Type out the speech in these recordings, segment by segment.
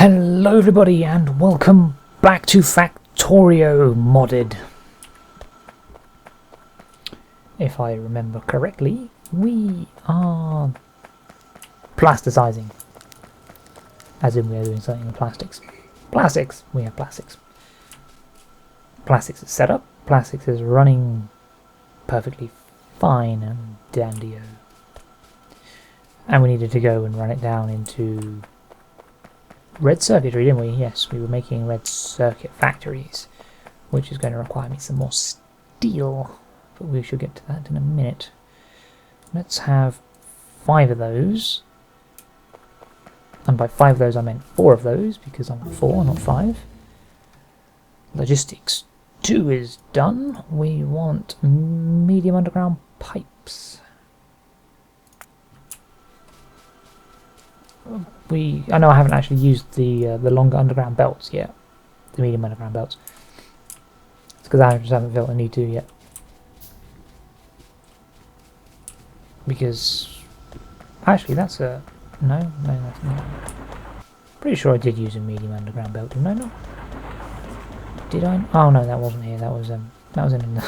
Hello everybody and welcome back to Factorio modded. If I remember correctly, we are plasticizing. As in we are doing something with plastics. Plastics! We have plastics. Plastics is set up. Plastics is running perfectly fine and dandy-o. And we needed to go and run it down into red circuitry, didn't we? Yes, we were making red circuit factories, which is going to require me some more steel, but we shall get to that in a minute. Let's have 5 of those, and by 5 of those I meant 4 of those, because I want 4, not 5. Logistics 2 is done. We want medium underground pipes. I know I haven't actually used the longer underground belts yet, the medium underground belts. It's because I just haven't felt a need to yet. Because actually, that's a no, that's not. Pretty sure I did use a medium underground belt, didn't I? Not? Did I? Oh no, that wasn't here. That was in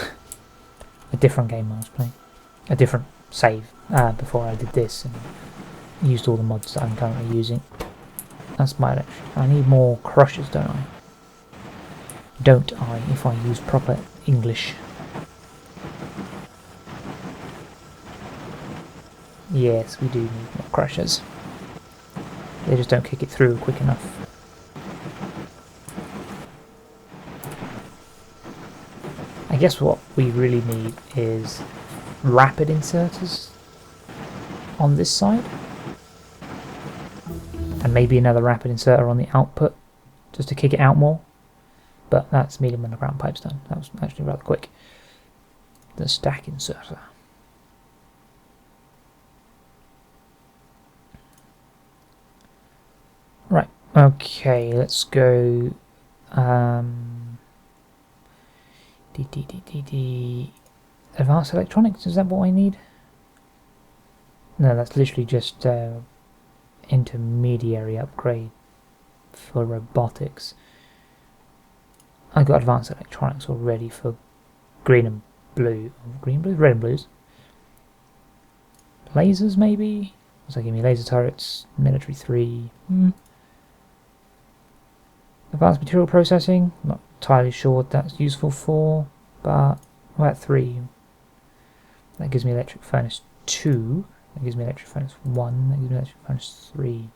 a different game I was playing, a different save before I did this and used all the mods that I'm currently using. That's my electric. I need more crushers, don't I? Don't I, if I use proper English? Yes, we do need more crushers. They just don't kick it through quick enough. I guess what we really need is rapid inserters on this side. And maybe another rapid inserter on the output, just to kick it out more. But that's medium underground pipes done. That was actually rather quick. The stack inserter. Right, okay, let's go. Advanced electronics, is that what I need? No, that's literally just intermediary upgrade for robotics. I got advanced electronics already for green and blue. Green, blue, red and blues. Lasers maybe? So give me laser turrets, military 3. Advanced material processing, not entirely sure what that's useful for, but we're at 3. That gives me electric furnace 2. That gives me electric furnace 1, that gives me electric furnace 3.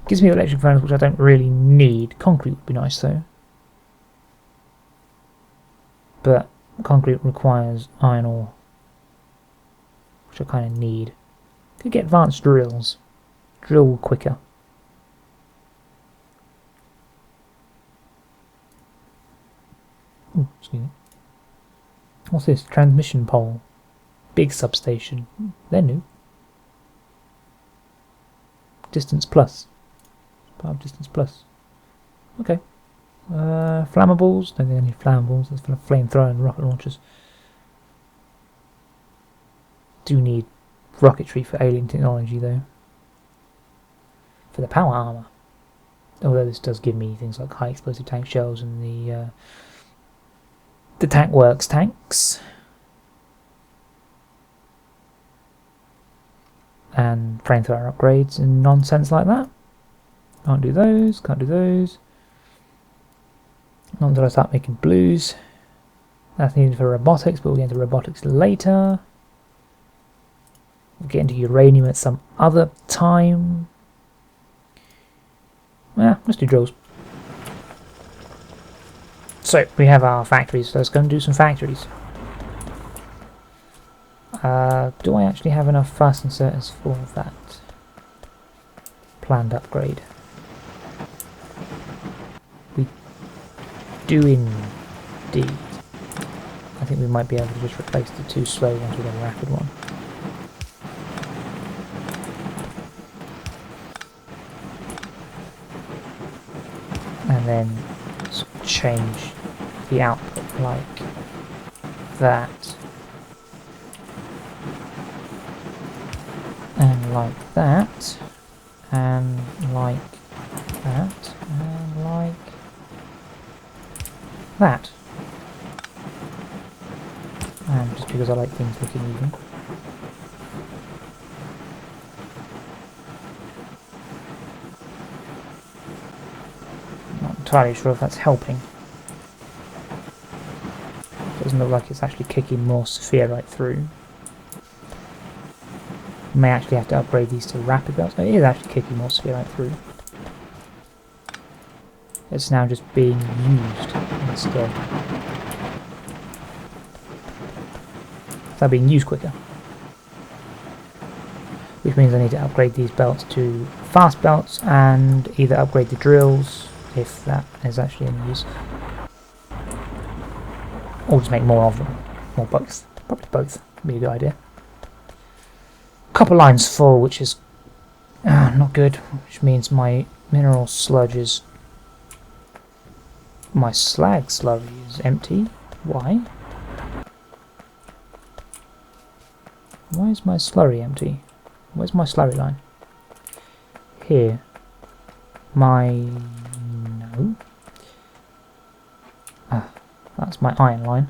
Gives me electric furnace which I don't really need. Concrete would be nice though. But concrete requires iron ore, which I kind of need. Could get advanced drills. Drill quicker. Ooh, excuse me. What's this? Transmission pole. Big substation. They're new. Distance plus. Power distance plus. Okay. Flammables. Don't think I need flammables. That's for flamethrower and rocket launchers. Do need rocketry for alien technology though. For the power armor. Although this does give me things like high explosive tank shells and the tank works tanks. And flamethrower upgrades and nonsense like that. Can't do those, can't do those. Not until I start making blues. That's needed for robotics, but we'll get into robotics later. We'll get into uranium at some other time. Yeah, let's do drills. So, we have our factories, so let's go and do some factories. Do I actually have enough fast inserters for that planned upgrade? We do indeed. I think we might be able to just replace the 2 slow ones with a rapid one. And then change the output like that. And like that, and like that, and like that. And just because I like things looking even. Not entirely sure if that's helping. Doesn't look like it's actually kicking more spherite through. May actually have to upgrade these to rapid belts. It is actually kicking more spherite through. It's now just being used instead. They're being used quicker. Which means I need to upgrade these belts to fast belts and either upgrade the drills, if that is actually in use, or just make more of them. Or both. Probably both would be a good idea. Copper line's full, which is not good, which means my mineral sludge is... my slag slurry is empty. Why? Why is my slurry empty? Where's my slurry line? Here. No. Ah, that's my iron line.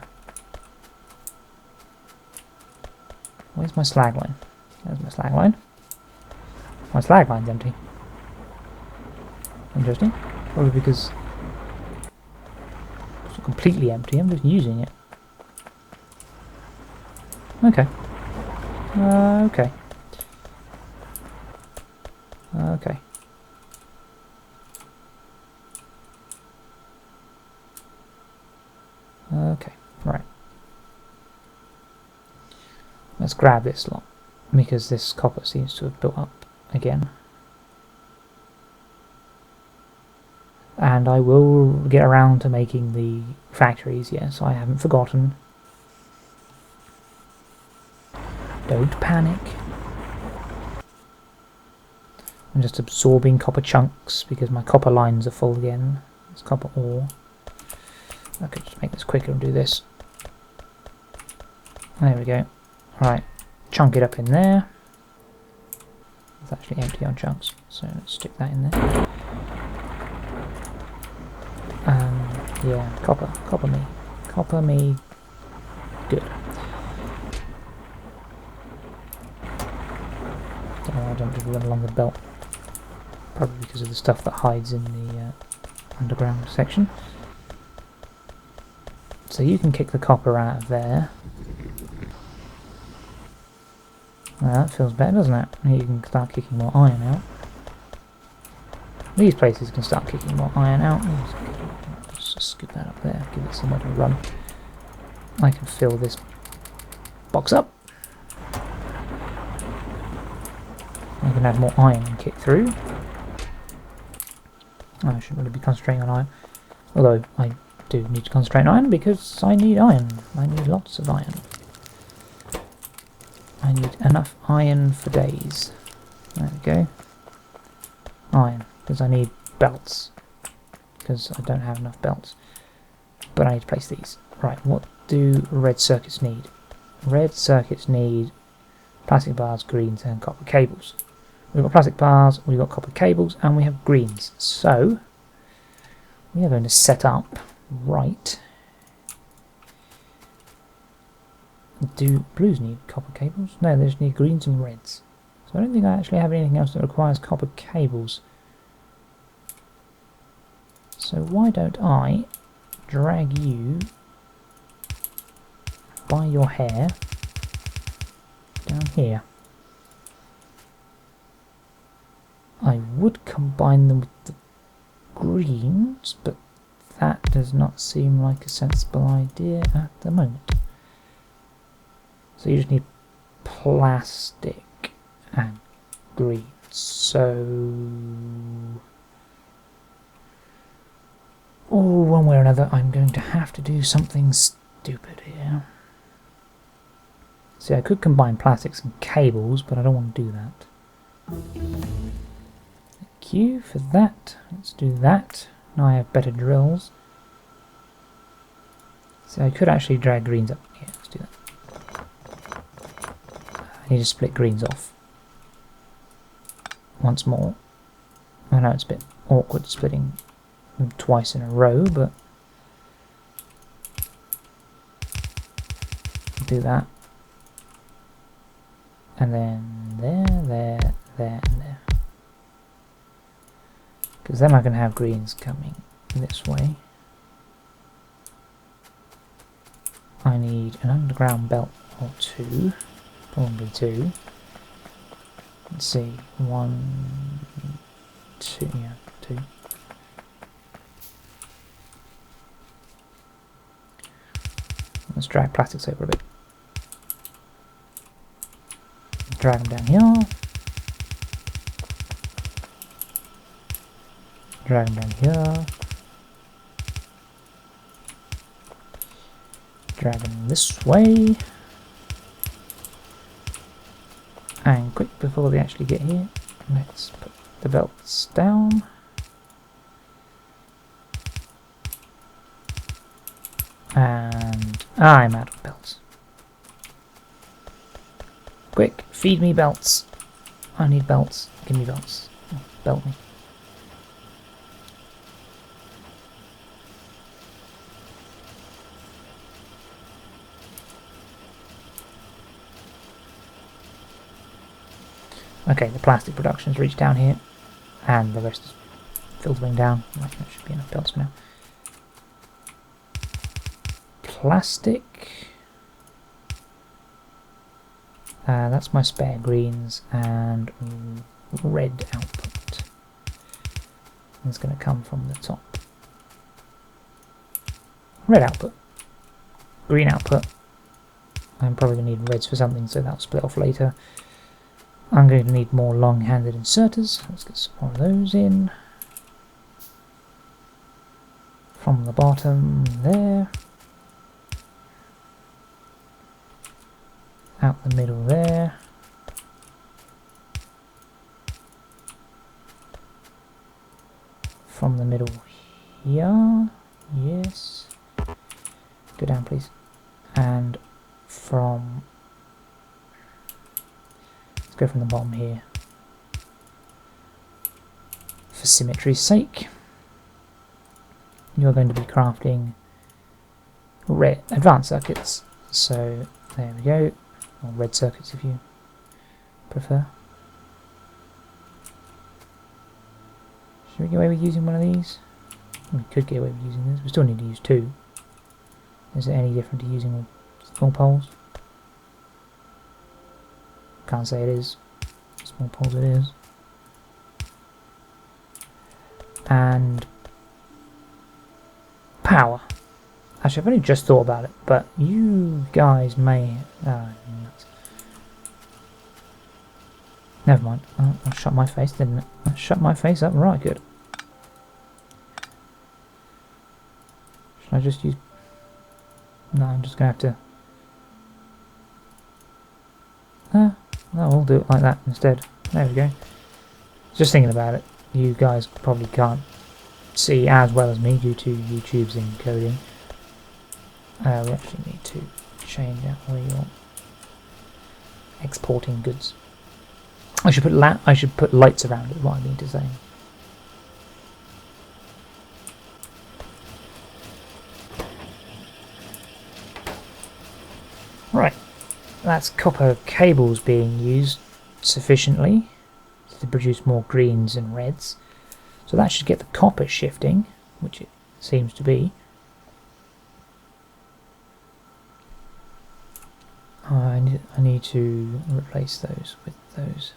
Where's my slag line? There's my slag line. My slag line's empty. Interesting. Probably because it's not completely empty, I'm just using it. Okay. Okay. Okay. Okay, right. Let's grab this lot, because this copper seems to have built up again. And I will get around to making the factories, yes, I haven't forgotten. Don't panic. I'm just absorbing copper chunks because my copper lines are full again. It's copper ore. I could just make this quicker and do this. There we go. Right, chunk it up in there. It's actually empty on chunks, so let's stick that in there. Yeah, copper me. Good. Don't know why I don't just run along the belt. Probably because of the stuff that hides in the underground section. So you can kick the copper out of there. Well, that feels better, doesn't it? You can start kicking more iron out. These places can start kicking more iron out. Let's just scoop that up there, give it somewhere to run. I can fill this box up. I can have more iron kick through. I shouldn't really be concentrating on iron. Although I do need to concentrate on iron because I need iron. I need lots of iron. I need enough iron for days. There we go. Iron, because I need belts. Because I don't have enough belts. But I need to place these. Right, what do red circuits need? Red circuits need plastic bars, greens and copper cables. We've got plastic bars, we've got copper cables, and we have greens. So, we are going to set up right. Do blues need copper cables? No, they just need greens and reds. So I don't think I actually have anything else that requires copper cables. So why don't I drag you by your hair down here. I would combine them with the greens, but that does not seem like a sensible idea at the moment. So you just need plastic and green. So, one way or another, I'm going to have to do something stupid here. See, I could combine plastics and cables, but I don't want to do that. Thank you for that. Let's do that. Now I have better drills. So I could actually drag greens up. Yeah, let's do that. I need to split greens off once more. I know it's a bit awkward splitting them twice in a row, but do that. And then there, there, there, and there. Because then I can have greens coming this way. I need an underground belt or two, probably two. Let's see, 1, 2, yeah, 2. Let's drag plastics over a bit. Drag them down here. Drag them down here. Drag them this way. And quick, before they actually get here, let's put the belts down. And I'm out of belts. Quick, feed me belts. I need belts. Give me belts. Belt me. Okay, the plastic production's reached down here, and the rest is filtering down. Right, that should be enough belts for now. Plastic. That's my spare greens and red output. It's going to come from the top. Red output. Green output. I'm probably going to need reds for something, so that'll split off later. I'm going to need more long-handed inserters. Let's get some more of those in. From the bottom there. Out the middle there. From the middle here. Yes. Go down, please. And from... Let's go from the bottom here. For symmetry's sake. You're going to be crafting red advanced circuits. So, there we go. Or red circuits if you prefer. Should we get away with using one of these? We could get away with using this. We still need to use two. Is it any different to using small poles? Can't say it is. Small poles it is. And power. Actually, I've only just thought about it, but you guys may... Never mind. I shut my face, didn't it? I shut my face up. Right, good. Should I just use... No, I'm just going to have to... No, we'll do it like that instead. There we go. Just thinking about it. You guys probably can't see as well as me due to YouTube's encoding. We actually need to change out where you're exporting goods. I should put lights around it, what I mean to say. Right, that's copper cables being used sufficiently to produce more greens and reds. So that should get the copper shifting, which it seems to be. I need to replace those with those.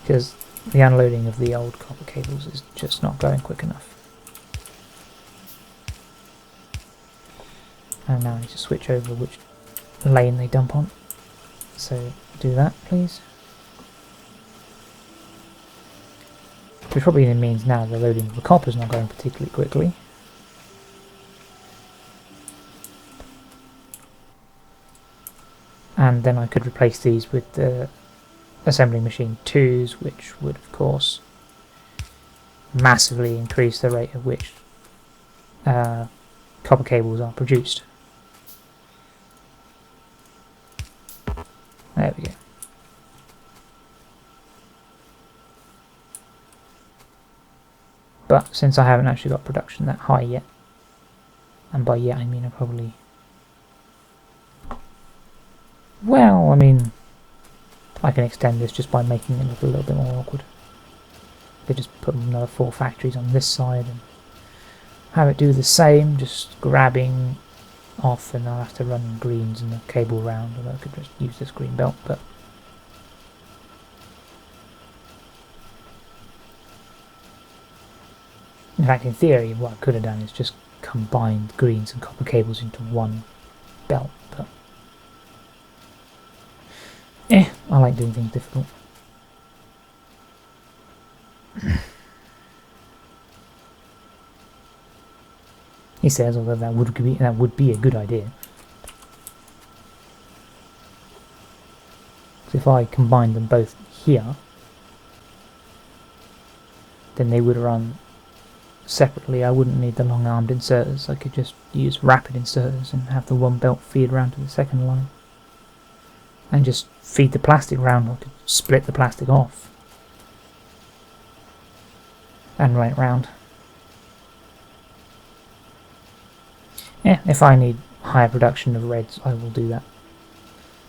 Because the unloading of the old copper cables is just not going quick enough. And now I need to switch over which lane they dump on. So do that, please. Which probably means now the loading of the copper is not going particularly quickly. And then I could replace these with the assembling machine 2s, which would of course massively increase the rate at which copper cables are produced. There we go. But since I haven't actually got production that high yet, and by yet I mean I probably... Well, I mean, I can extend this just by making it look a little bit more awkward. I could just put another 4 factories on this side and have it do the same, just grabbing off, and I'll have to run greens and the cable round, although I could just use this green belt, but... In fact, in theory, what I could have done is just combined greens and copper cables into one belt, but... I like doing things difficult. He says, although that would be a good idea. So if I combined them both here, then they would run separately. I wouldn't need the long-armed inserters. I could just use rapid inserters and have the one belt feed around to the second line. And just feed the plastic round. I could split the plastic off and run it round. Yeah, if I need higher production of reds, I will do that.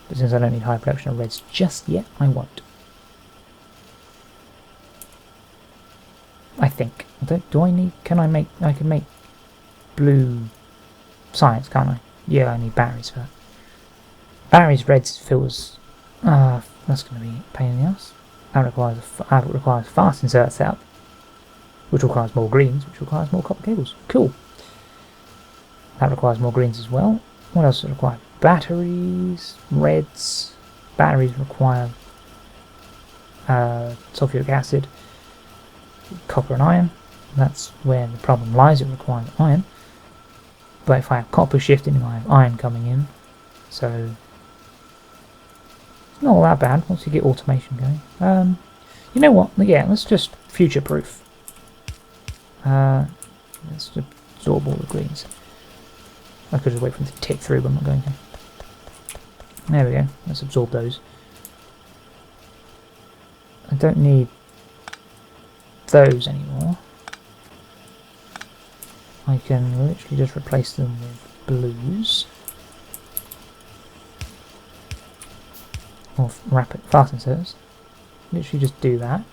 But since I don't need higher production of reds just yet, I won't. I think. Do I need... Can I make... I can make blue science, can't I? Yeah, I need batteries for that. Batteries, reds, fills... that's going to be a pain in the ass. That requires fast insert setup, which requires more greens, which requires more copper cables. Cool. That requires more greens as well. What else does it require? Batteries, reds. Batteries require sulfuric acid, copper and iron. That's where the problem lies. It requires iron. But if I have copper shifting, I have iron coming in. So it's not all that bad once you get automation going. You know what? Yeah, let's just future-proof. Let's absorb all the greens. I could just wait for them to tick through, but I'm not going to. There we go. Let's absorb those. I don't need those anymore. I can literally just replace them with blues. Or rapid fast inserts. Literally just do that.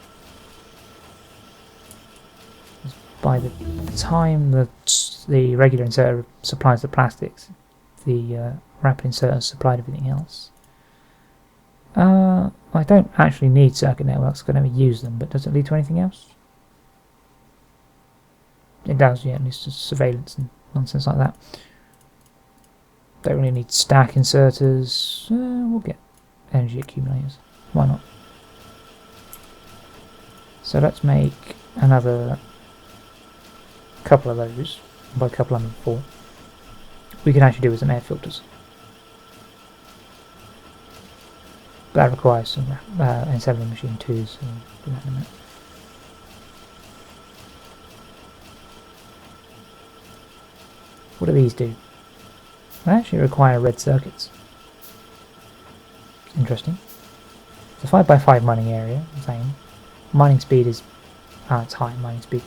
By the time the regular inserter supplies the plastics, the rapid inserter supplied everything else. I don't actually need circuit networks, I never use them, but does it lead to anything else? It does, yeah, at least to surveillance and nonsense like that. Don't really need stack inserters. We'll get energy accumulators. Why not? So let's make another couple of those. By a couple I mean 4. We can actually do with some air filters. But that requires some N7 machine 2s, so we'll do that in a minute. What do these do? They actually require red circuits. Interesting. It's a 5x5 mining area, same. Mining speed is... it's high mining speed.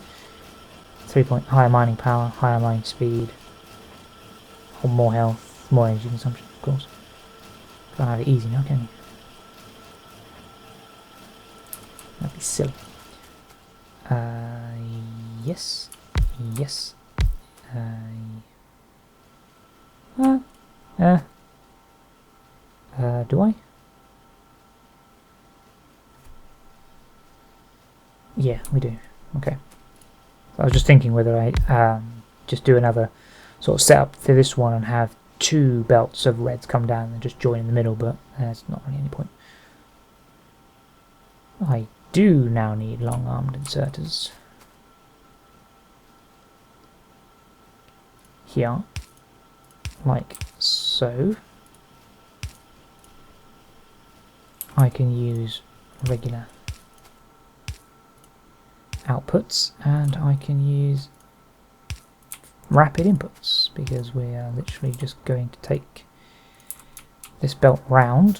3 point higher mining power, higher mining speed, or more health, more energy consumption, of course. Can't have it easy now, can you? That'd be silly. Yes. Yes. Do I? Yeah, we do. Okay. I was just thinking whether I just do another sort of setup for this one and have 2 belts of reds come down and just join in the middle, but there's not really any point. I do now need long-armed inserters. Here. Like so. I can use regular outputs, and I can use rapid inputs because we are literally just going to take this belt round.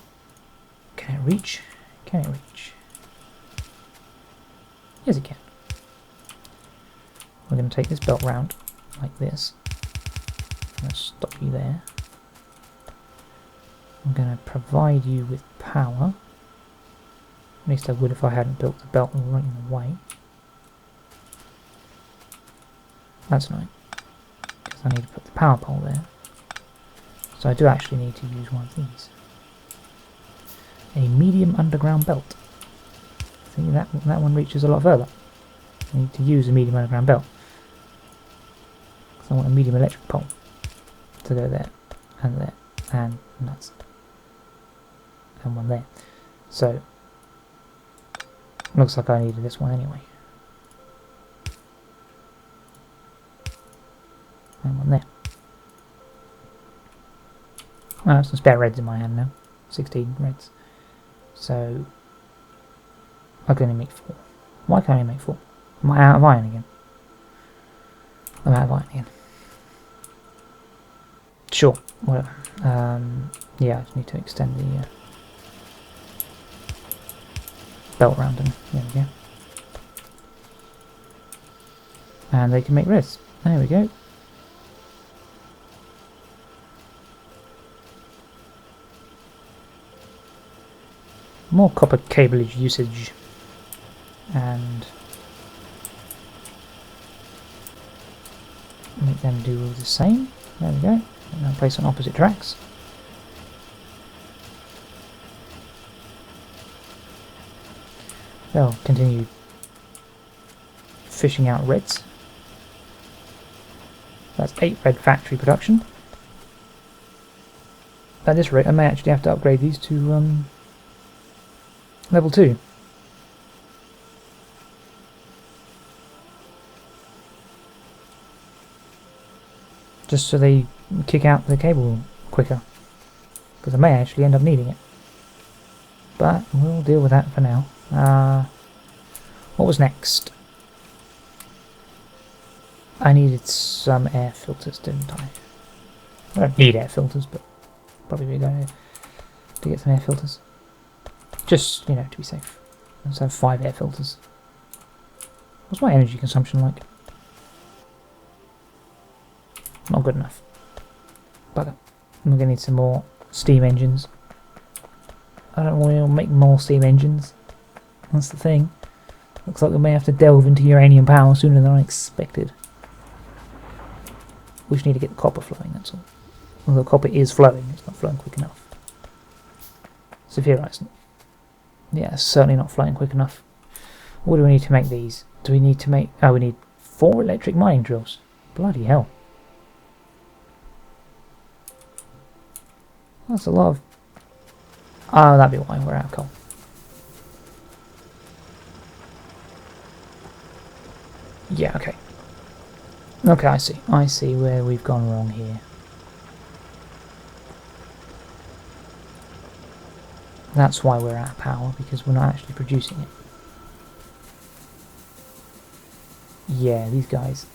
Can it reach? Can it reach? Yes, it can. we're going to take this belt round like this. I'm going to stop you there. I'm going to provide you with power. At least I would if I hadn't built the belt right in the way. That's annoying, because I need to put the power pole there. So I do actually need to use one of these. A medium underground belt. I think that one reaches a lot further. I need to use a medium underground belt. Because I want a medium electric pole to go there, and that's, and one there. So, looks like I needed this one anyway. And one there. I have some spare reds in my hand now. 16 reds. So, I can only make 4. Why can't I make 4? Am I out of iron again? I'm out of iron again. Sure, whatever. Yeah, I just need to extend the belt around them. There we go. And they can make reds. There we go. More copper cableage usage. And make them do the same. There we go. And now place on opposite tracks. They'll continue fishing out reds. That's 8 red factory production. At this rate I may actually have to upgrade these to level 2. Just so they kick out the cable quicker. Because I may actually end up needing it. But we'll deal with that for now. What was next? I needed some air filters, didn't I? I don't need air filters, but probably be a good idea to get some air filters. Just, you know, to be safe. Let's have 5 air filters. What's my energy consumption like? Not good enough. Bugger. We're going to need some more steam engines. I don't want to make more steam engines. That's the thing. Looks like we may have to delve into uranium power sooner than I expected. We just need to get the copper flowing, that's all. Although copper is flowing, it's not flowing quick enough. Severize. Yeah, it's certainly not flowing quick enough. What do we need to make these? Do we need to make... Oh, we need 4 electric mining drills. Bloody hell. That's a lot of... Oh, that'd be why we're out of coal. Yeah, okay. Okay, I see. I see where we've gone wrong here. That's why we're out of power, because we're not actually producing it. Yeah, these guys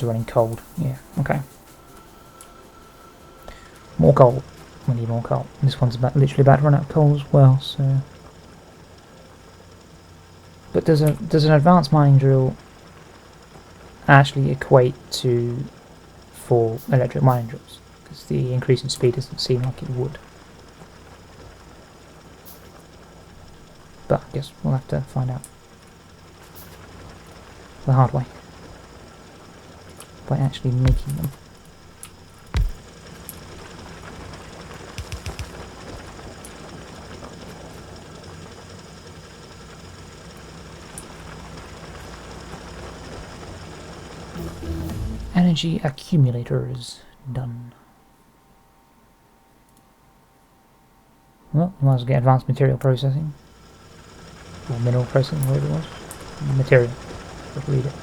are running cold. Yeah, okay. More coal. We need more coal. This one's literally about to run out of coal as well, so... But does an advanced mining drill actually equate to 4 electric mining drills? Because the increase in speed doesn't seem like it would. But I guess we'll have to find out the hard way by actually making them. Energy accumulators done. Well, we might as well get advanced material processing. Or mineral processing, whatever it was. Material. Let's read it.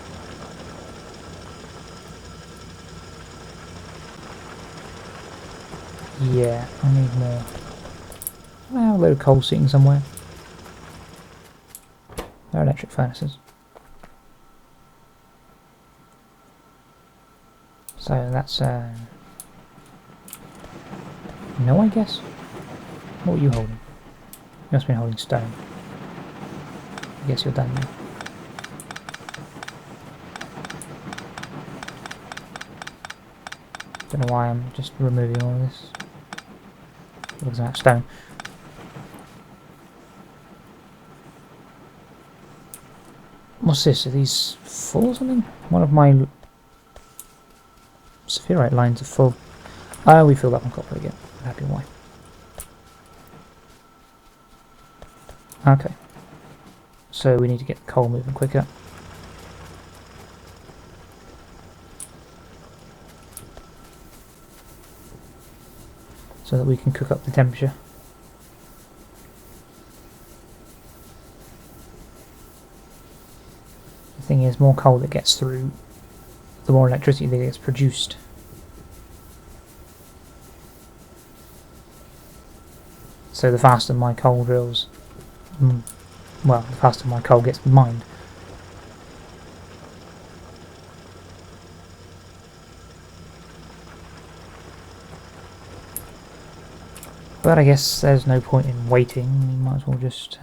Yeah, I need more. I have a load of coal sitting somewhere. They're electric furnaces. So that's no, I guess. What were you holding? You must have been holding stone. I guess you're done now. Don't know why I'm just removing all of this. Looks like stone. What's this? Are these full or something? One of my spherite lines are full. Oh, we filled up on copper again. I'm happy why. Okay. So we need to get the coal moving quicker. So that we can cook up the temperature. The thing is, more coal that gets through, the more electricity that gets produced. So the faster my coal drills, well, the faster my coal gets mined. But I guess there's no point in waiting, we might as well just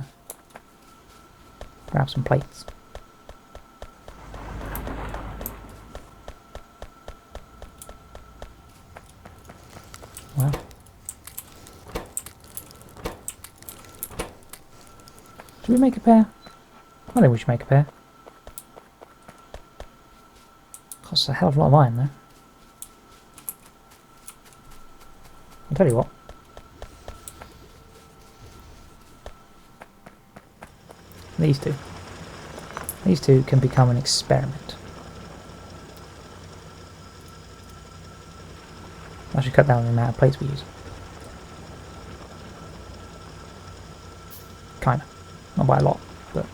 grab some plates. Well. Should we make a pair? I think we should make a pair. Costs a hell of a lot of iron though. I'll tell you what. These two. These two can become an experiment. I should cut down the amount of plates we use. Kinda. Not by a lot, but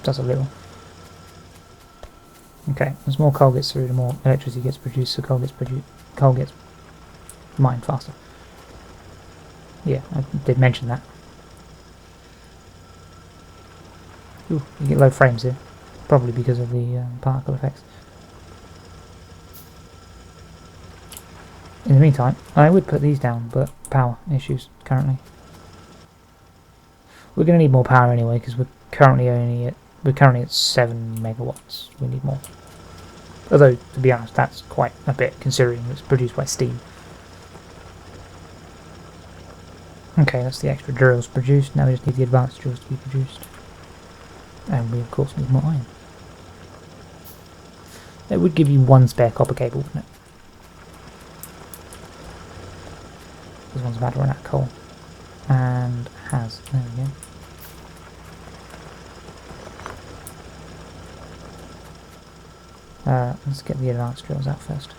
does a little. Okay, as more coal gets through, the more electricity gets produced, so coal gets mined faster. Yeah, I did mention that. Ooh, you get low frames here, probably because of the particle effects. In the meantime, I would put these down, but power issues currently. We're going to need more power anyway, because we're currently at 7 megawatts. We need more. Although, to be honest, that's quite a bit, considering it's produced by steam. Okay, that's the extra drills produced. Now we just need the advanced drills to be produced. And we, of course, need more iron. It would give you one spare copper cable, wouldn't it? This one's about to run out of coal. And has. There we go. Let's get the advanced drills out first.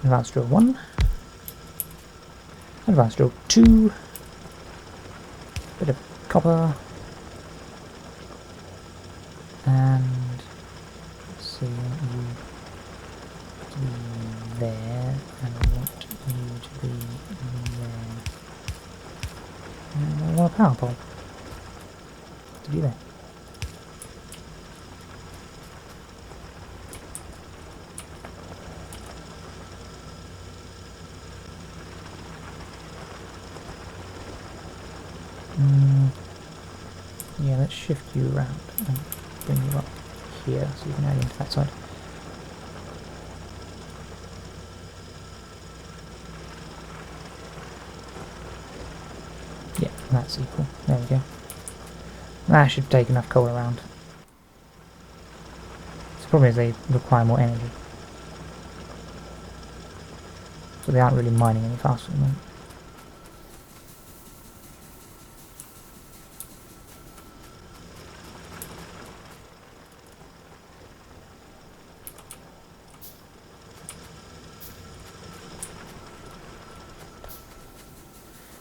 Advanced drill 1. Advanced drill 2. Bit of copper. And let's see, I want you to be there, and I want you to be there. And I want a power pole to be there. Yeah, let's shift you around and bring you up here so you can add into that side. Yeah, that's equal. There we go. That should take enough coal around. The problem is they require more energy. So they aren't really mining any faster at the moment.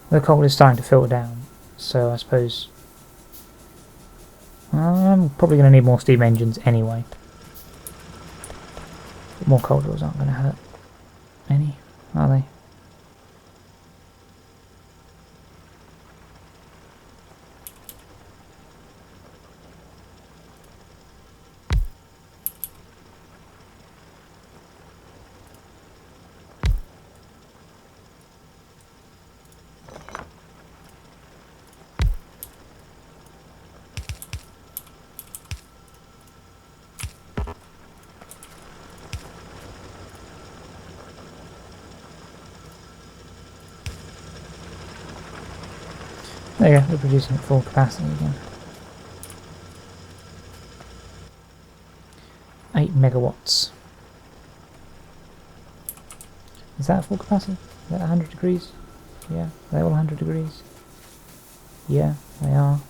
The coal is starting to filter down, so I suppose I'm probably going to need more steam engines anyway. But more coal drills aren't going to hurt any, are they? There you go, we're producing at full capacity again. 8 megawatts. Is that full capacity? Is that 100 degrees? Yeah, they're all 100 degrees. Yeah, they are.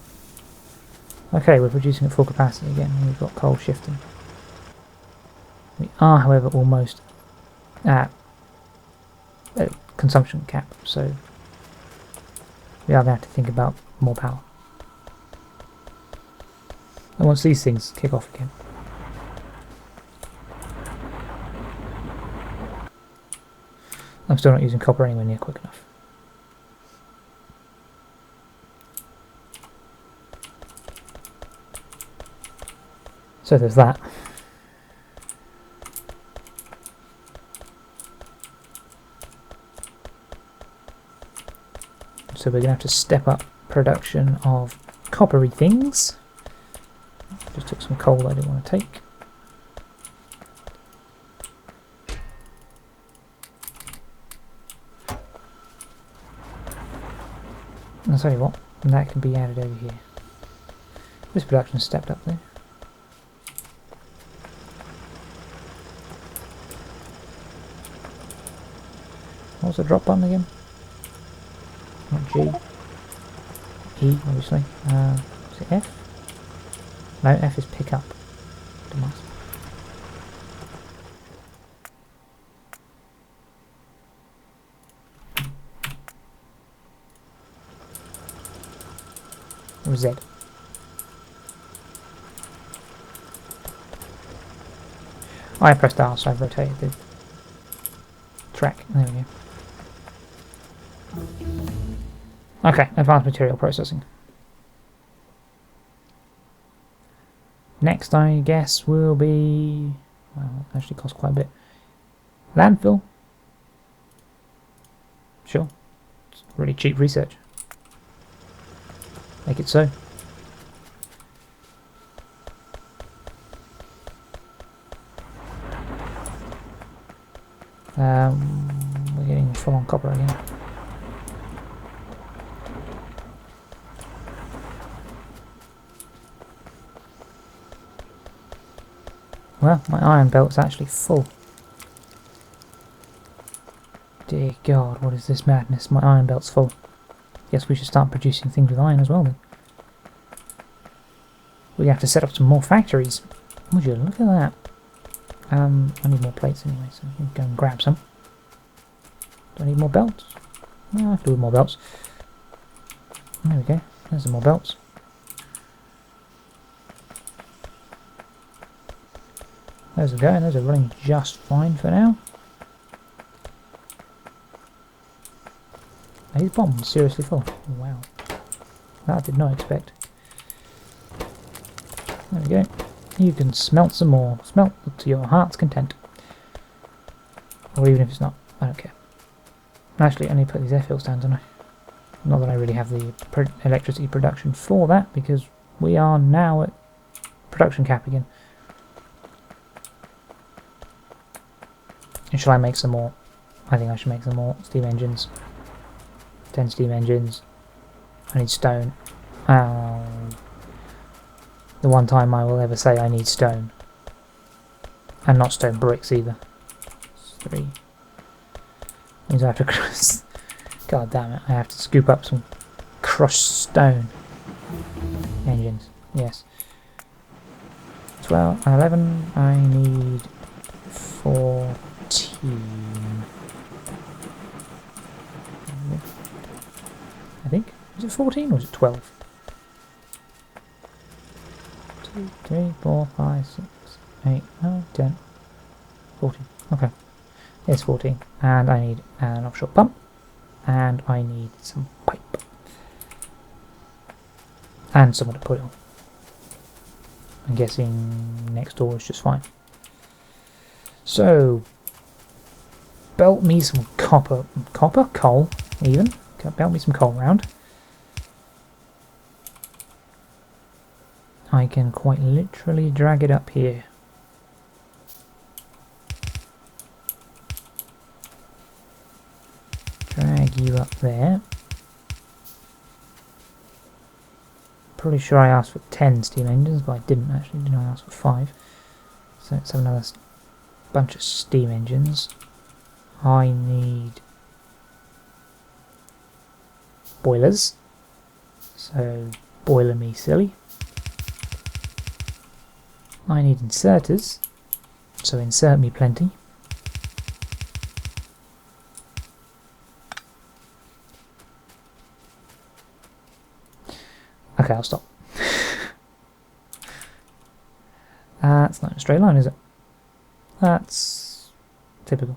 Okay, we're producing at full capacity again, and we've got coal shifting. We are, however, almost at a consumption cap, so we are going to have to think about more power. And once these things kick off again. I'm still not using copper anywhere near quick enough. So there's that. So we're going to have to step up production of coppery things. Just took some coal I didn't want to take. I'll tell you what, that can be added over here. This production stepped up there. What's the drop button again? Not G. E, obviously. Is it F? No, F is pick up. Or Z. I pressed R, so I've rotated the track. There we go. Okay, advanced material processing. Next, I guess, will be... well, it actually costs quite a bit. Landfill. Sure. It's really cheap research. Make it so. We're getting full on copper again. Well, my iron belt's actually full. Dear God, what is this madness? My iron belt's full. Guess we should start producing things with iron as well then. We have to set up some more factories. Would you look at that? I need more plates anyway, so I can go and grab some. Do I need more belts? No, I have to do with more belts. There we go. There's some more belts. Those are going. Those are running just fine for now. Are these bombs seriously full? Wow. That I did not expect. There we go. You can smelt some more. Smelt to your heart's content. Or even if it's not. I don't care. Actually, I need to put these airfields down, don't I? Not that I really have the electricity production for that, because we are now at production cap again. And shall I make some more? I think I should make some more steam engines. 10 steam engines. I need stone. The one time I will ever say I need stone. And not stone bricks either. 3. Means I have to cross. God damn it, I have to scoop up some crushed stone. Engines, yes. 12, 11, I need 14. I think. Is it 14 or is it 12? 2, 3, 4, 5, 6, 8, 9, 10. 14. Okay. It's 14. And I need an offshore pump. And I need some pipe. And someone to put it on. I'm guessing next door is just fine. So, belt me some copper. Copper? Coal, even. Belt me some coal round. I can quite literally drag it up here. Drag you up there. pretty sure I asked for 10 steam engines, but I didn't actually. Didn't I ask for 5? So let's have another bunch of steam engines. I need boilers. So boiler me silly. I need inserters. So insert me plenty. Okay, I'll stop. That's not a straight line, is it? That's typical.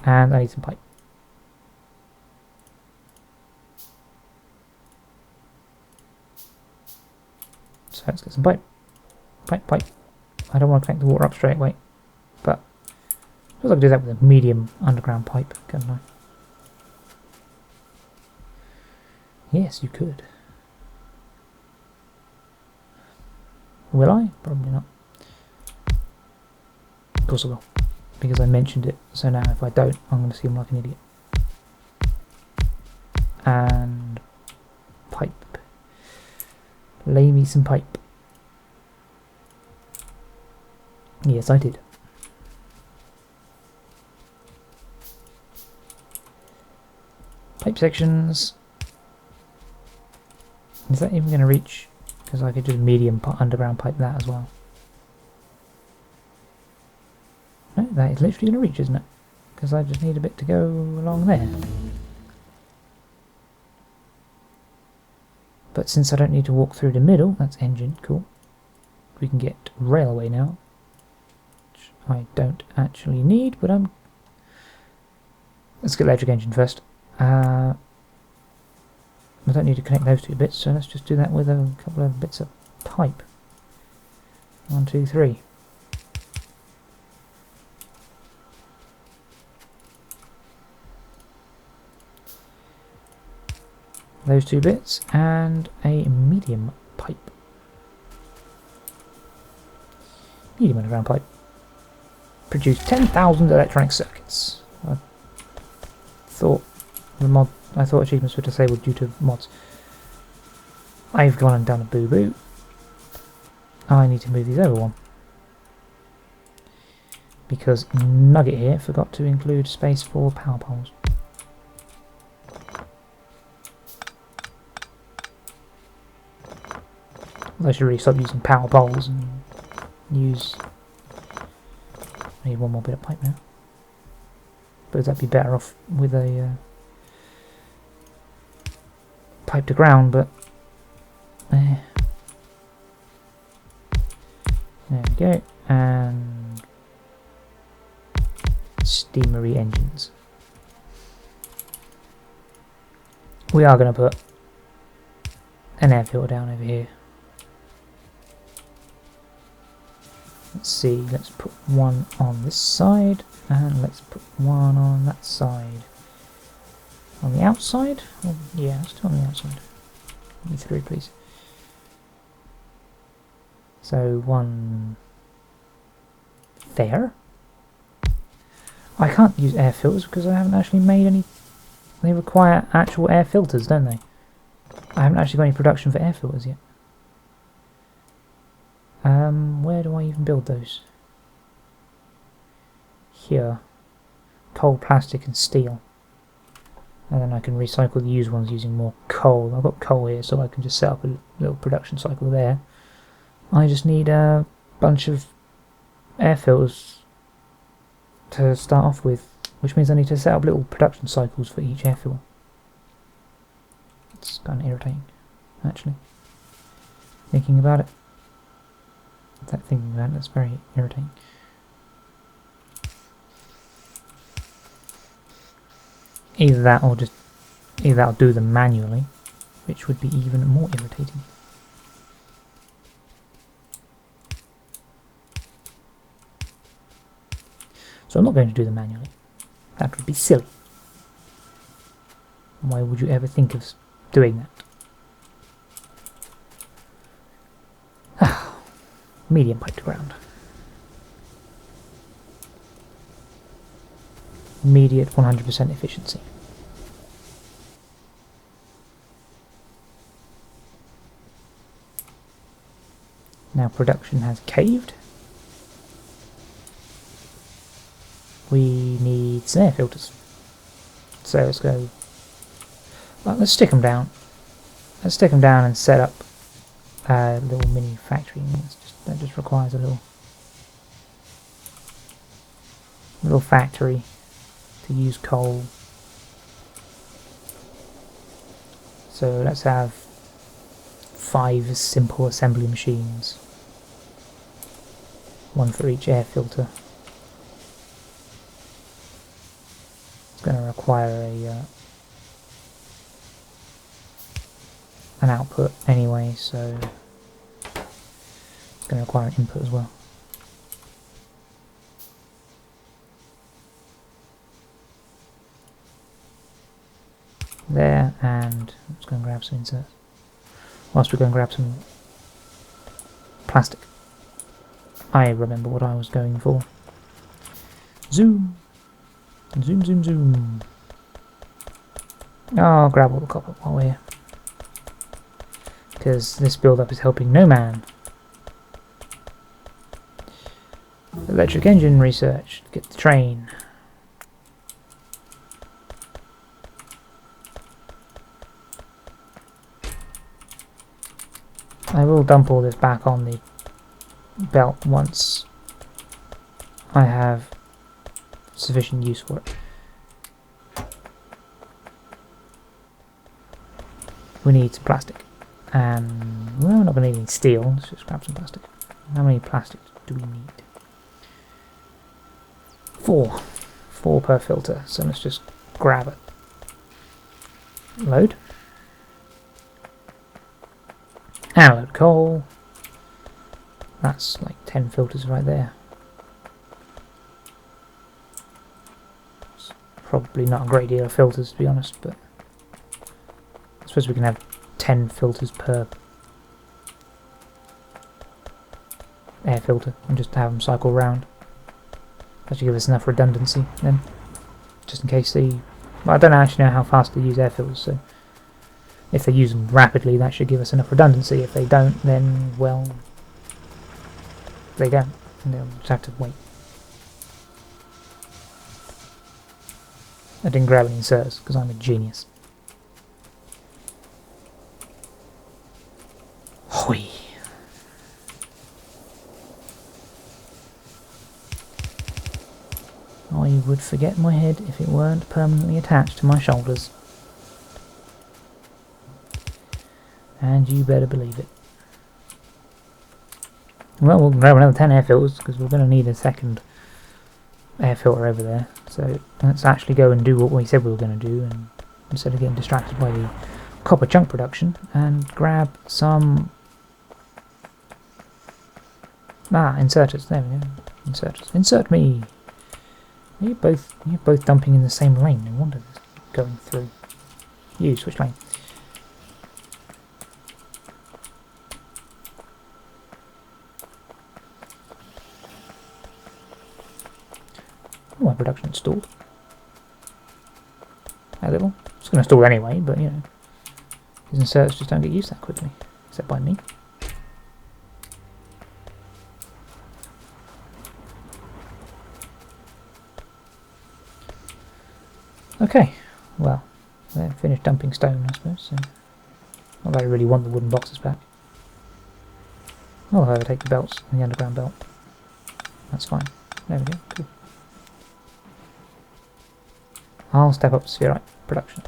And I need some pipe. So let's get some pipe. Pipe. I don't want to connect the water up straight away. But I suppose I could do that with a medium underground pipe, couldn't I? Yes, you could. Will I? Probably not. Of course I will. Because I mentioned it. So now if I don't, I'm going to seem like an idiot. And pipe. Lay me some pipe. Yes, I did. Pipe sections. Is that even going to reach? Because I could just medium underground pipe that as well. No, that is literally going to reach, isn't it? Because I just need a bit to go along there. But since I don't need to walk through the middle, that's engine, cool. We can get railway now. Which I don't actually need, but let's get electric engine first. I don't need to connect those two bits, so let's just do that with a couple of bits of pipe. 1, 2, 3. Those two bits and a medium pipe. Medium underground pipe. Produce 10,000 electronic circuits. I thought achievements were disabled due to mods. I've gone and done a boo-boo. I need to move these over one. Because Nugget here forgot to include space for power poles. I should really stop using power poles and use... I need one more bit of pipe now. But that'd be better off with a pipe to ground, but there we go. And steamery engines. We are going to put an air filter down over here. Let's see, let's put one on this side, and let's put one on that side. On the outside? Oh, yeah, let's do it on the outside. Give me 3, please. So, one there. I can't use air filters because I haven't actually made any. They require actual air filters, don't they? I haven't actually got any production for air filters yet. Where do I even build those? Here. Coal, plastic and steel. And then I can recycle the used ones using more coal. I've got coal here, so I can just set up a little production cycle there. I just need a bunch of air filters to start off with, which means I need to set up little production cycles for each air filter. It's kind of irritating, actually. Thinking about it. That's very irritating. Either that or I'll do them manually, which would be even more irritating. So I'm not going to do them manually. That would be silly. Why would you ever think of doing that? Medium pipe to ground. Immediate 100% efficiency. Now production has caved. We need some air filters. So let's go. Well, let's stick them down. Let's stick them down and set up a little mini factory. That just requires a little factory to use coal. So let's have 5 simple assembly machines. 1 for each air filter. It's going to require an output anyway, so it's going to require an input as well. There, and I'm just going to grab some inserts. Whilst we're going to grab some plastic. I remember what I was going for. Zoom! Zoom, zoom, zoom. I'll grab all the copper while we're here. Because this build-up is helping no man. Electric engine research. Get the train. I will dump all this back on the belt once I have sufficient use for it. We need some plastic. And well, we're not going to need any steel, let's just grab some plastic. How many plastics do we need? 4. 4 per filter, so let's just grab it. Load. And load coal. That's like 10 filters right there. It's probably not a great deal of filters to be honest, but I suppose we can have 10 filters per air filter and just have them cycle round. That should give us enough redundancy then, just in case they... Well, I don't actually know how fast they use air filters, so if they use them rapidly that should give us enough redundancy. If they don't, then, well, they don't, and they'll just have to wait. I didn't grab any inserts because I'm a genius. Hoi! I would forget my head if it weren't permanently attached to my shoulders. And you better believe it. Well, we'll grab another 10 air filters because we're going to need a second air filter over there. So let's actually go and do what we said we were going to do, and instead of getting distracted by the copper chunk production, and grab some inserters. There we go. Inserters. Insert me. You're both dumping in the same lane. No wonder it's going through. You switch lane. Oh, my production installed. A little. It's going to install anyway, but you know, these inserts just don't get used that quickly, except by me. Okay, well, they're finished dumping stone, I suppose. So, not that I really want the wooden boxes back. I'll however take the belts and the underground belt. That's fine. There we go. Cool. I'll step up to spherite production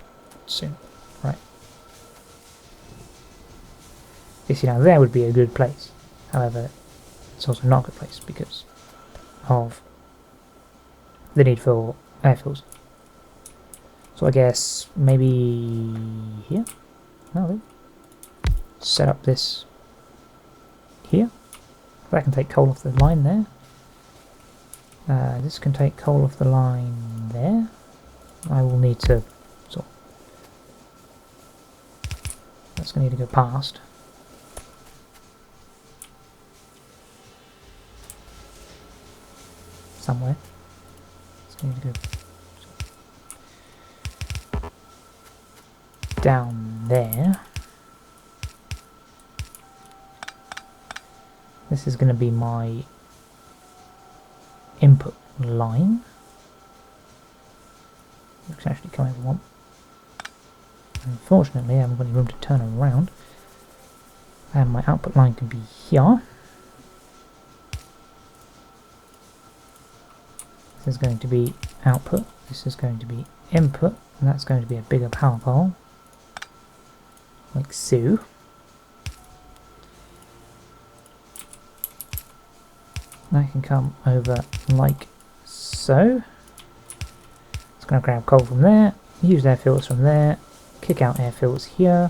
soon. Right. You see, now there would be a good place. However, it's also not a good place because of the need for air fills. So I guess maybe here? No, set up this here. That can take coal off the line there. This can take coal off the line there. I will need to sort of, that's going to need to go past. Somewhere. It's going to need to go down there. This is going to be my input line, which actually come over one. Unfortunately, I haven't got any room to turn around, and my output line can be here. This is going to be output, this is going to be input, and that's going to be a bigger power pole, like so. I can come over like so. It's going to grab coal from there, use air filters from there, kick out air filters here.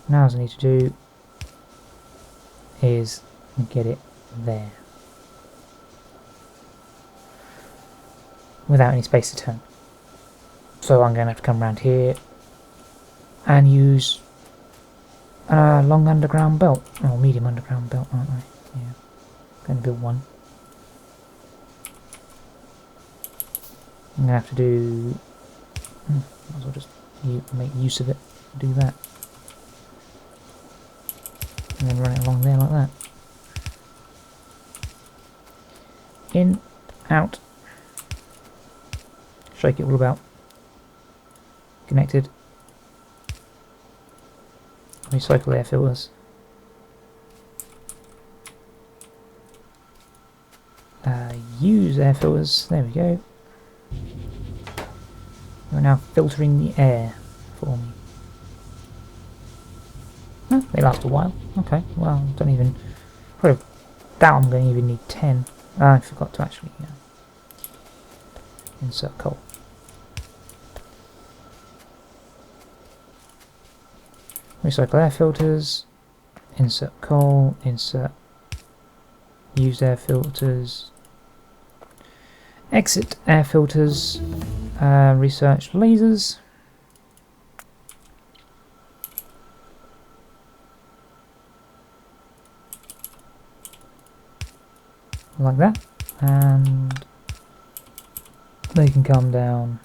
Now all I need to do is get it there without any space to turn. So I'm going to have to come around here and use a long underground belt, or medium underground belt, aren't I? Yeah. Going to build one. I'm going to have to do... might as well just make use of it. Do that. And then run it along there like that. In, out. Shake it all about. Connected. Recycle air filters. Use air filters. There we go. You're now filtering the air for me. Huh, they last a while. Okay, well, don't even... probably doubt I'm going to even need 10. I forgot to actually insert coal. Recycle air filters. Insert coal. Insert used air filters. Exit air filters. Research lasers. Like that, and they can come down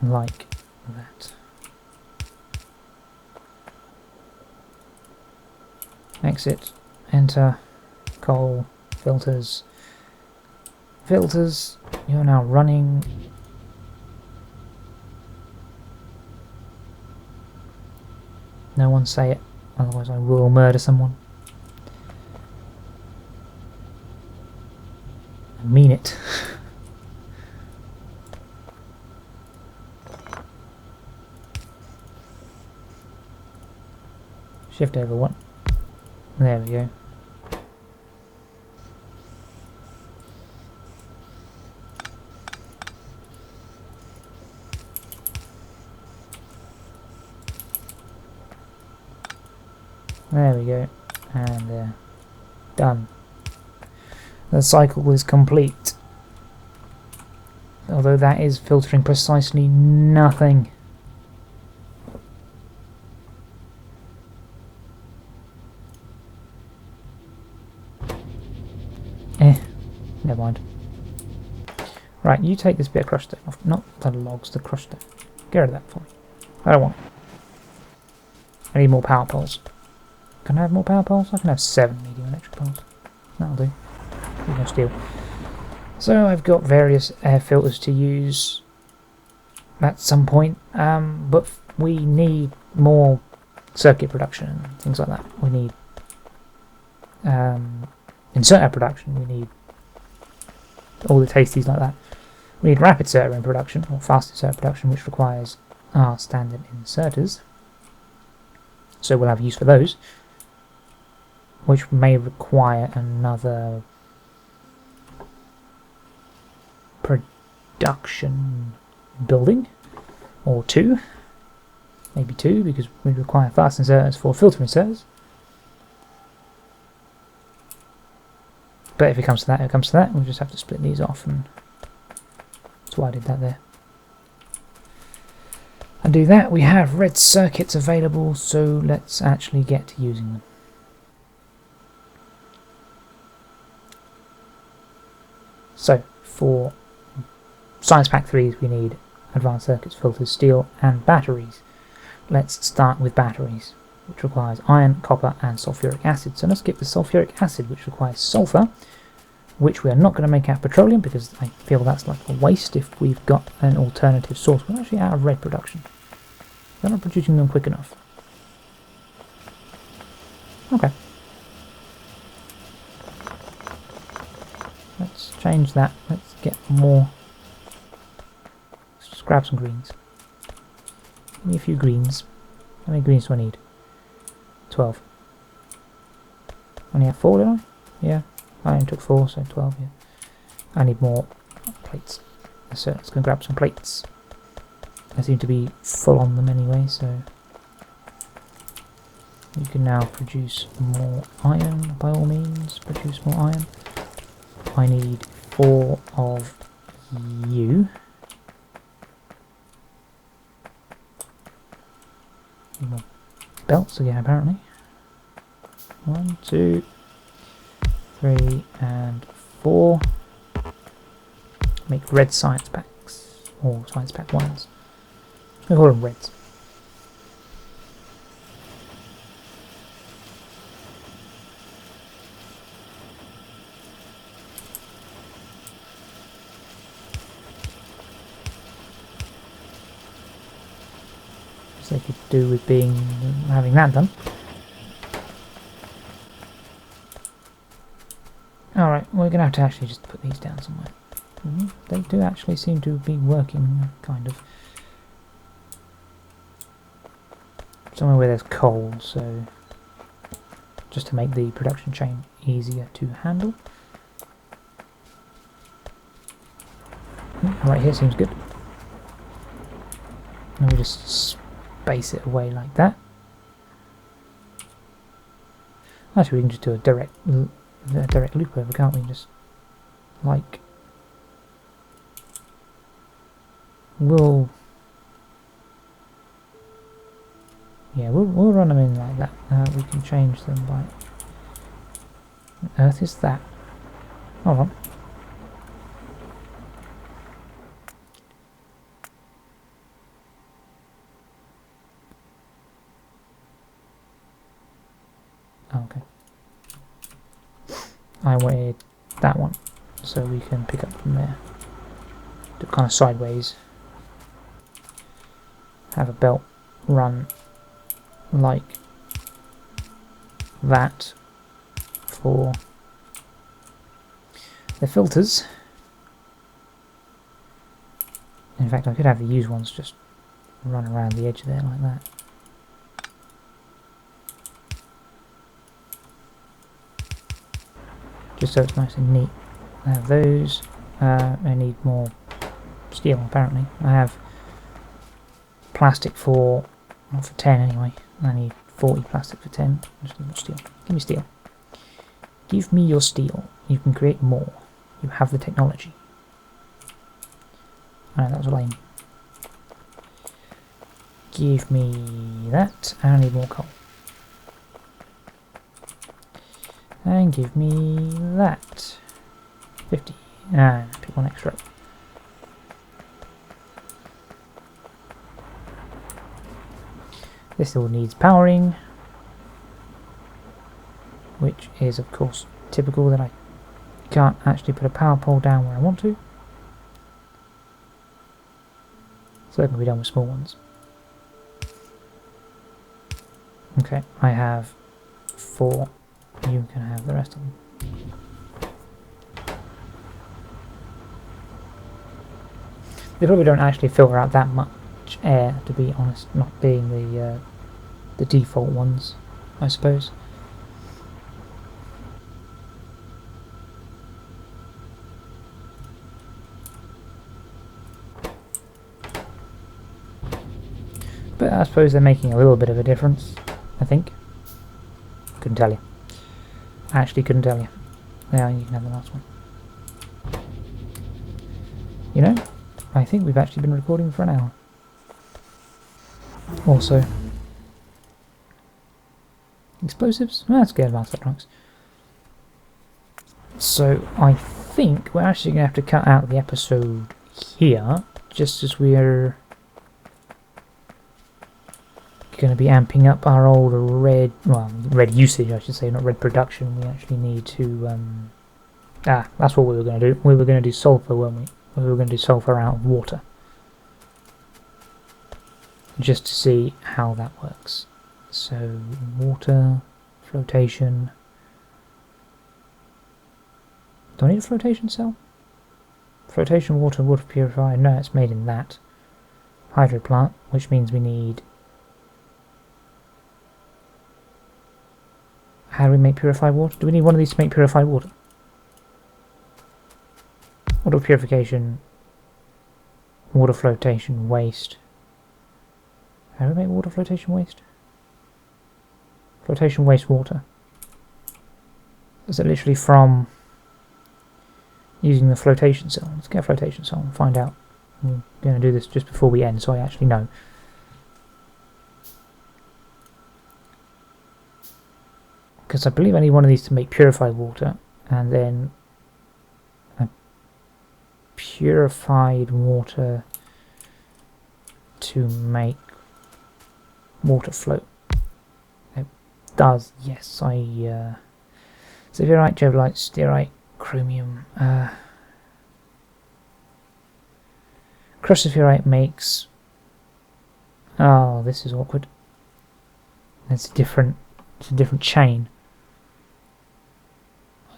like that. Exit, enter, coal, filters. Filters, you're now running. No one say it, otherwise I will murder someone. I mean it. Shift over one. There we go. There we go, and done. The cycle is complete. Although that is filtering precisely nothing. Never mind. Right, you take this bit of crushed stone off. Not the logs, the crushed stone. Get rid of that for me. I don't want it. I need more power poles. Can I have more power poles? I can have 7 medium electric poles. That'll do. There's no steel. So I've got various air filters to use at some point, but we need more circuit production and things like that. We need inserter production. We need all the tasties like that. We need rapid inserter in production, or fast inserter production, which requires our standard inserters. So we'll have use for those, which may require another production building, or 2, maybe 2, because we require fast inserters for filter inserters. But if it comes to that, it comes to that. We'll just have to split these off, and that's why I did that there. And do that. We have red circuits available, so let's actually get to using them. So for Science Pack 3s we need advanced circuits, filters, steel and batteries. let's start with batteries, which requires iron, copper and sulfuric acid. So let's skip the sulfuric acid, which requires sulfur, which we are not going to make out of petroleum because I feel that's like a waste if we've got an alternative source. We're actually out of red production. We're not producing them quick enough. Okay. Let's change that. Let's get more. Let's just grab some greens. Give me a few greens. How many greens do I need? 12. Only have 4, did I? Yeah. I only took 4, so 12, yeah. I need more plates. So let's go grab some plates. I seem to be full on them anyway, so you can now produce more iron, by all means. Produce more iron. I need 4 of you. Need more belts again, apparently. 1, 2, 3, and 4. Make red science packs, or science pack 1s. We call them reds. So they could do with having that done. Alright, we're going to have to actually just put these down somewhere. They do actually seem to be working, kind of. Somewhere where there's coal, so just to make the production chain easier to handle. Right here seems good. And we just space it away like that. Actually, we can just do a direct loop over, can't we? Just like we'll run them in like that. We can change them by. What on earth is that? Hold on. Oh, okay. I wanted that one, so we can pick up from there. Do it kind of sideways. Have a belt run like that for the filters. In fact, I could have the used ones just run around the edge there like that. Just so it's nice and neat. I have those. I need more steel apparently. I have plastic for, not for 10 anyway. I need 40 plastic for 10. I just need more steel. Give me steel. Give me your steel. You can create more. You have the technology. I know that was lame. Give me that. I need more coal. And give me that. 50. And pick one extra up. This all needs powering, which is of course typical that I can't actually put a power pole down where I want to. So that can be done with small ones. Okay, I have 4. You can have the rest of them. They probably don't actually filter out that much air, to be honest, not being the default ones, I suppose. But I suppose they're making a little bit of a difference, I think. Couldn't tell you. I actually couldn't tell you. Yeah, you can have the last one. You know, I think we've actually been recording for an hour. Also, explosives? Oh, that's good, advanced electronics. So, I think we're actually going to have to cut out the episode here, just as we're going to be amping up our old red, well, red usage I should say, not red production. We actually need to, that's what we were going to do. We were going to do sulfur, weren't we? We were going to do sulfur out of water. Just to see how that works. So, water, flotation. Do I need a flotation cell? Flotation water, water purifier. No, it's made in that. Hydro plant, which means we need... How do we make purified water? Do we need one of these to make purified water? Water purification, water flotation, waste. How do we make water flotation waste? Flotation waste water. Is it literally from using the flotation cell? Let's get a flotation cell and find out. I'm going to do this just before we end so I actually know. Because I believe I need one of these to make purified water, and then a purified water to make water float. It does, yes. Zephyrite, jovolite, stearite, chromium. Crushed zephyrite makes... Oh, this is awkward. It's a different chain.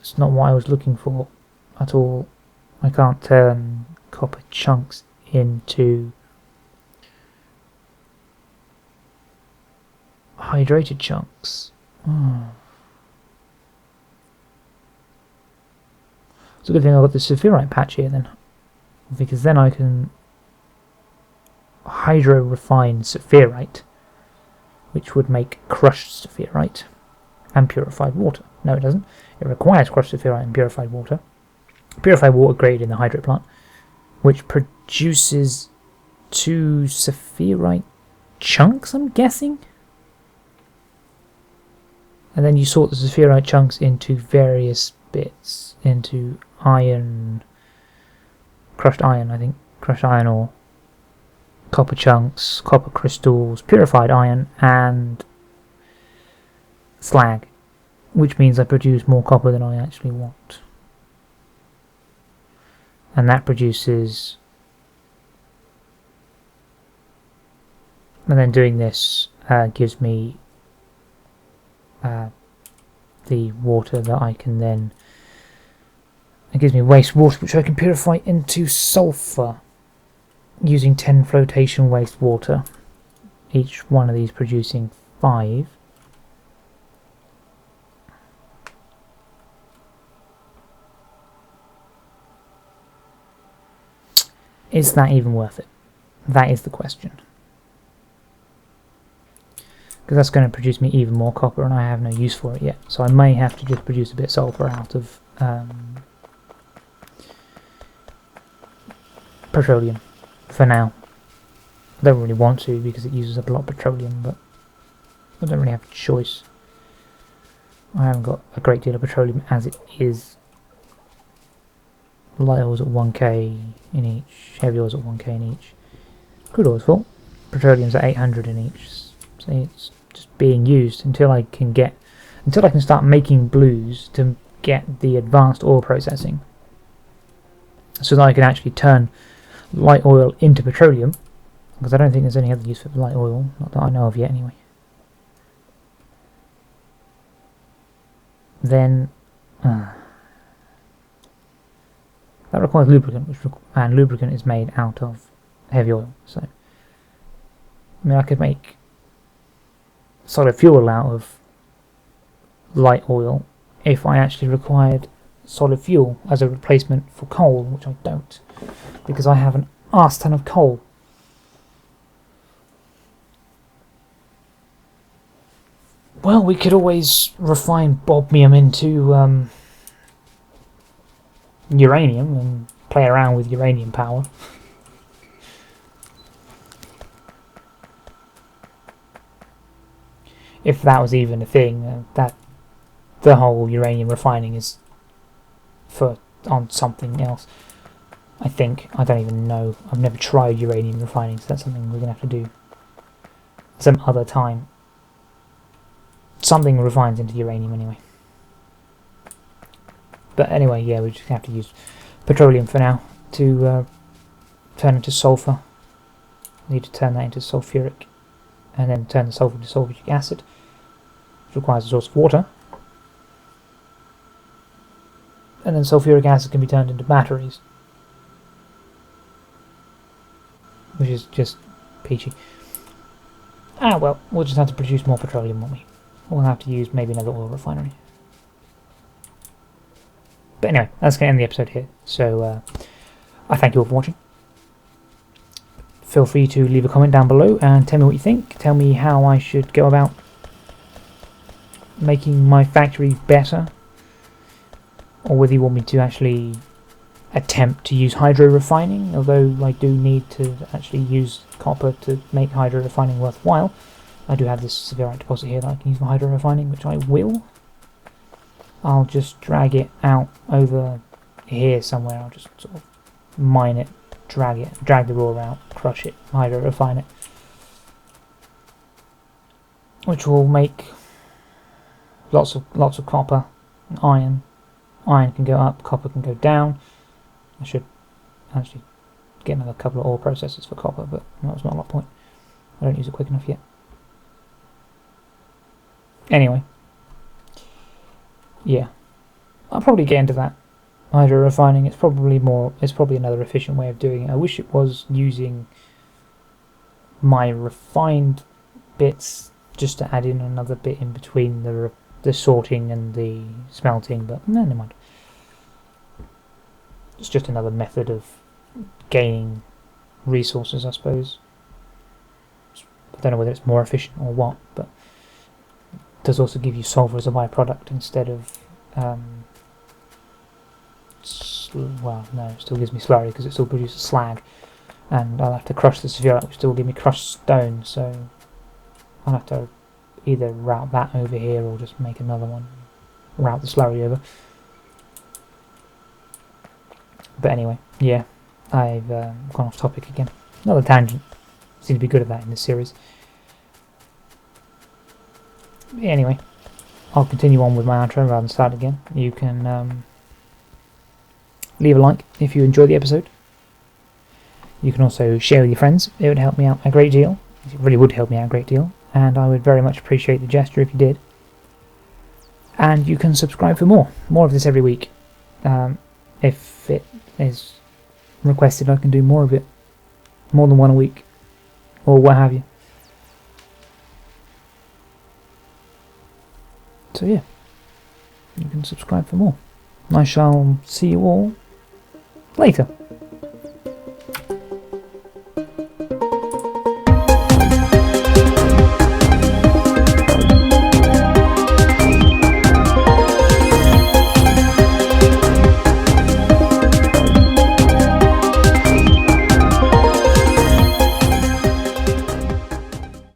It's not what I was looking for at all. I can't turn copper chunks into hydrated chunks. It's a good thing I've got the zephyrite patch here then, because then I can hydro refine zephyrite, which would make crushed zephyrite and purified water. No, it doesn't. It requires crushed zephyrite and purified water. Purified water created in the hydro plant, which produces 2 zephyrite chunks, I'm guessing? And then you sort the zephyrite chunks into various bits, into iron, crushed iron, I think, crushed iron ore, copper chunks, copper crystals, purified iron, and slag, which means I produce more copper than I actually want. And that produces... And then doing this gives me the water that I can then... It gives me waste water, which I can purify into sulfur using 10 flotation waste water, each one of these producing 5. Is that even worth it? That is the question. Because that's going to produce me even more copper and I have no use for it yet. So I may have to just produce a bit of sulfur out of petroleum for now. I don't really want to because it uses up a lot of petroleum, but I don't really have a choice. I haven't got a great deal of petroleum as it is. Light oil's at 1k in each, heavy oil's at 1k in each. Crude oil's full, petroleum's at 800 in each. So it's just being used until I can start making blues to get the advanced oil processing, so that I can actually turn light oil into petroleum, because I don't think there's any other use for light oil, not that I know of yet anyway. Then that requires lubricant, and lubricant is made out of heavy oil. So I mean, I could make solid fuel out of light oil if I actually required solid fuel as a replacement for coal, which I don't, because I have an arse ton of coal. Well, we could always refine bodmium into uranium and play around with uranium power. If that was even a thing, that the whole uranium refining is on something else. I think. I don't even know. I've never tried uranium refining, so that's something we're going to have to do. some other time. Something refines into uranium anyway. But anyway, yeah, we just have to use petroleum for now to turn into sulfur. Need to turn that into sulfuric, and then turn the sulfur into sulfuric acid, which requires a source of water. And then sulfuric acid can be turned into batteries, which is just peachy. Well, we'll just have to produce more petroleum, won't we? We'll have to use maybe another oil refinery. But anyway, that's going to end the episode here. So I thank you all for watching. Feel free to leave a comment down below and tell me what you think. Tell me how I should go about making my factory better, or whether you want me to actually attempt to use hydro refining, although I do need to actually use copper to make hydro refining worthwhile. I do have this severite deposit here that I can use for hydro refining, which I will. I'll just drag it out over here somewhere. I'll just sort of mine it, drag the raw out, crush it, hydro refine it, which will make lots of copper and iron. Iron can go up, copper can go down. I should actually get another couple of ore processors for copper, but that's not a lot of point. I don't use it quick enough yet. Anyway, yeah, I'll probably get into that hydro refining. It's probably another efficient way of doing it. I wish it was using my refined bits just to add in another bit in between the sorting and the smelting, but no, never mind. It's just another method of gaining resources, I suppose. I don't know whether it's more efficient or what, but it does also give you sulfur as a byproduct instead of well, no, it still gives me slurry because it still produces slag, and I'll have to crush the severite, which still will give me crushed stone, so I'll have to either route that over here or just make another one, route the slurry over. But anyway, yeah, I've gone off topic again. Another tangent. Seem to be good at that in this series. But anyway, I'll continue on with my outro rather than start again. You can leave a like if you enjoyed the episode. You can also share with your friends. It would help me out a great deal. It really would help me out a great deal, and I would very much appreciate the gesture if you did. And you can subscribe for more of this every week. If it is requested, I can do more of it, more than one a week, or what have you. So yeah, you can subscribe for more. I shall see you all later.